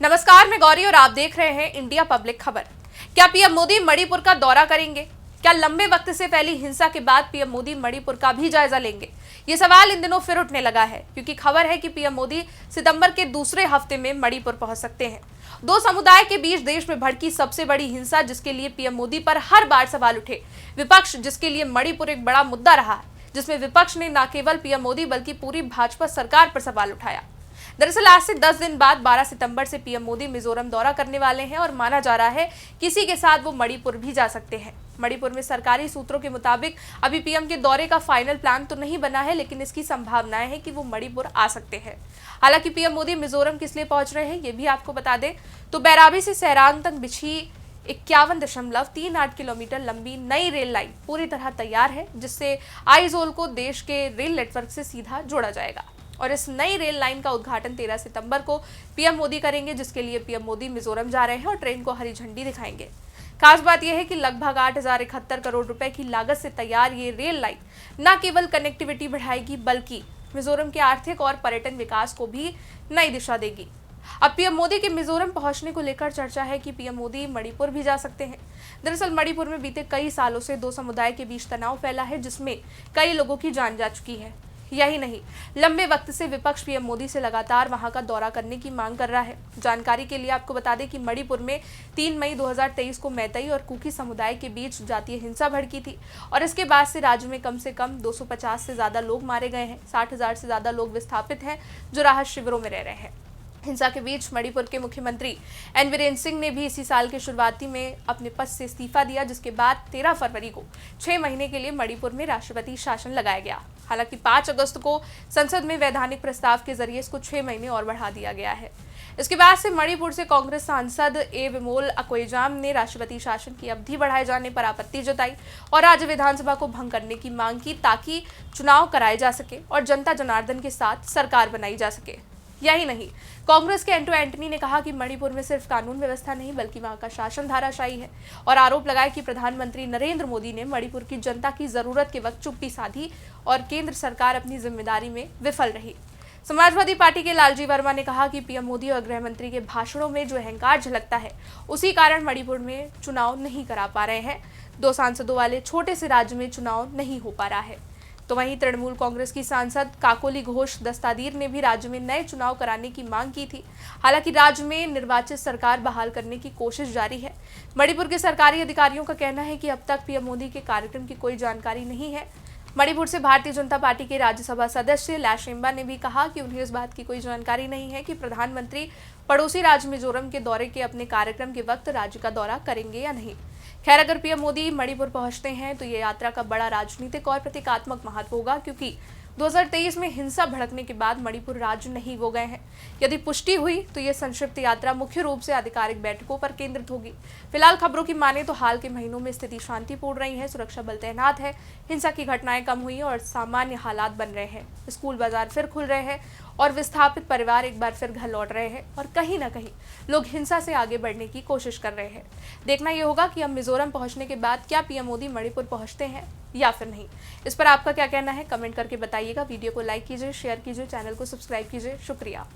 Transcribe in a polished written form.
नमस्कार, मैं गौरी और आप देख रहे हैं इंडिया पब्लिक खबर। क्या पीएम मोदी मणिपुर का दौरा करेंगे? क्या लंबे वक्त से फैली हिंसा के बाद पीएम मोदी मणिपुर का भी जायजा लेंगे? ये सवाल इन दिनों फिर उठने लगा है, क्योंकि खबर है कि पीएम मोदी सितंबर के दूसरे हफ्ते में मणिपुर पहुंच सकते हैं। दो समुदाय के बीच देश में भड़की सबसे बड़ी हिंसा, जिसके लिए पीएम मोदी पर हर बार सवाल उठे। विपक्ष, जिसके लिए मणिपुर एक बड़ा मुद्दा रहा है, जिसमें विपक्ष ने न केवल पीएम मोदी बल्कि पूरी भाजपा सरकार पर सवाल उठाया। दरअसल आज से 10 दिन बाद 12 सितंबर से पीएम मोदी मिजोरम दौरा करने वाले हैं और माना जा रहा है किसी के साथ वो मणिपुर भी जा सकते हैं। मणिपुर में सरकारी सूत्रों के मुताबिक अभी पीएम के दौरे का फाइनल प्लान तो नहीं बना है, लेकिन इसकी संभावनाएं हैं कि वो मणिपुर आ सकते हैं। हालांकि पीएम मोदी मिजोरम किस लिए पहुंच रहे हैं ये भी आपको बता दें तो बैराबी से सैरांग तक बिछी 51.38 किलोमीटर लंबी नई रेल लाइन पूरी तरह तैयार है, जिससे आइजोल को देश के रेल नेटवर्क से सीधा जोड़ा जाएगा। और इस नई रेल लाइन का उद्घाटन 13 सितंबर को पीएम मोदी करेंगे, जिसके लिए पीएम मोदी मिजोरम जा रहे हैं और ट्रेन को हरी झंडी दिखाएंगे। खास बात यह है कि लगभग 8,071 करोड़ रुपए की लागत से तैयार ये रेल लाइन न केवल कनेक्टिविटी बढ़ाएगी, बल्कि मिजोरम के आर्थिक और पर्यटन विकास को भी नई दिशा देगी। अब पीएम मोदी के मिजोरम पहुंचने को लेकर चर्चा है कि पीएम मोदी मणिपुर भी जा सकते हैं। दरअसल मणिपुर में बीते कई सालों से दो समुदाय के बीच तनाव फैला है, जिसमें कई लोगों की जान जा चुकी है। यही नहीं, लंबे वक्त से विपक्ष पीएम मोदी से लगातार वहां का दौरा करने की मांग कर रहा है। जानकारी के लिए आपको बता दें कि मणिपुर में 3 मई 2023 को मैतेई और कुकी समुदाय के बीच जातीय हिंसा भड़की थी और इसके बाद से राज्य में कम से कम 250 से ज्यादा लोग मारे गए हैं। 60,000 से ज्यादा लोग विस्थापित हैं, जो राहत शिविरों में रह रहे हैं। हिंसा के बीच मणिपुर के मुख्यमंत्री एन बीरेन सिंह ने भी इसी साल के शुरुआती में अपने पद से इस्तीफा दिया, जिसके बाद 13 फरवरी को 6 महीने के लिए मणिपुर में राष्ट्रपति शासन लगाया गया। हालांकि 5 अगस्त को संसद में वैधानिक प्रस्ताव के जरिए इसको 6 महीने और बढ़ा दिया गया है। इसके बाद से मणिपुर से कांग्रेस सांसद ए विमोल अकोइजाम ने राष्ट्रपति शासन की अवधि बढ़ाए जाने पर आपत्ति जताई और राज्य विधानसभा को भंग करने की मांग की, ताकि चुनाव कराए जा सके और जनता जनार्दन के साथ सरकार बनाई जा सके। यही नहीं, कांग्रेस के एंटो एंटनी ने कहा कि मणिपुर में सिर्फ कानून व्यवस्था नहीं बल्कि वहां का शासन धाराशायी है और आरोप लगाया कि प्रधानमंत्री नरेंद्र मोदी ने मणिपुर की जनता की जरूरत के वक्त चुप्पी साधी और केंद्र सरकार अपनी जिम्मेदारी में विफल रही। समाजवादी पार्टी के लालजी वर्मा ने कहा कि पीएम मोदी और गृह मंत्री के भाषणों में जो अहंकार झलकता है, उसी कारण मणिपुर में चुनाव नहीं करा पा रहे हैं। 2 सांसदों वाले छोटे से राज्य में चुनाव नहीं हो पा रहा है। तो वहीं तृणमूल कांग्रेस की सांसद काकोली घोष दस्तादीर ने भी राज्य में नए चुनाव कराने की मांग की थी। हालांकि राज्य में निर्वाचित सरकार बहाल करने की कोशिश जारी है। मणिपुर के सरकारी अधिकारियों का कहना है कि अब तक पीएम मोदी के कार्यक्रम की कोई जानकारी नहीं है। मणिपुर से भारतीय जनता पार्टी के राज्यसभा सदस्य लाशेम्बा ने भी कहा कि उन्हें इस बात की कोई जानकारी नहीं है कि प्रधानमंत्री पड़ोसी राज्य मिजोरम के दौरे के अपने कार्यक्रम के वक्त राज्य का दौरा करेंगे या नहीं। खैर, अगर पीएम मोदी मणिपुर पहुंचते हैं तो ये यात्रा का बड़ा राजनीतिक और प्रतीकात्मक महत्व होगा, क्योंकि 2023 में हिंसा भड़कने के बाद मणिपुर राज्य नहीं हो गए हैं। यदि पुष्टि हुई तो ये संक्षिप्त यात्रा मुख्य रूप से आधिकारिक बैठकों पर केंद्रित होगी। फिलहाल खबरों की माने तो हाल के महीनों में स्थिति शांतिपूर्ण रही है, सुरक्षा बल तैनात है, हिंसा की घटनाएं कम हुई और सामान्य हालात बन रहे हैं। स्कूल बाजार फिर खुल रहे हैं और विस्थापित परिवार एक बार फिर घर लौट रहे हैं और कहीं ना कहीं लोग हिंसा से आगे बढ़ने की कोशिश कर रहे हैं। देखना यह होगा कि अब मिजोरम पहुंचने के बाद क्या पीएम मोदी मणिपुर पहुंचते हैं या फिर नहीं। इस पर आपका क्या कहना है, कमेंट करके बताइएगा। वीडियो को लाइक कीजिए, शेयर कीजिए, चैनल को सब्सक्राइब कीजिए। शुक्रिया।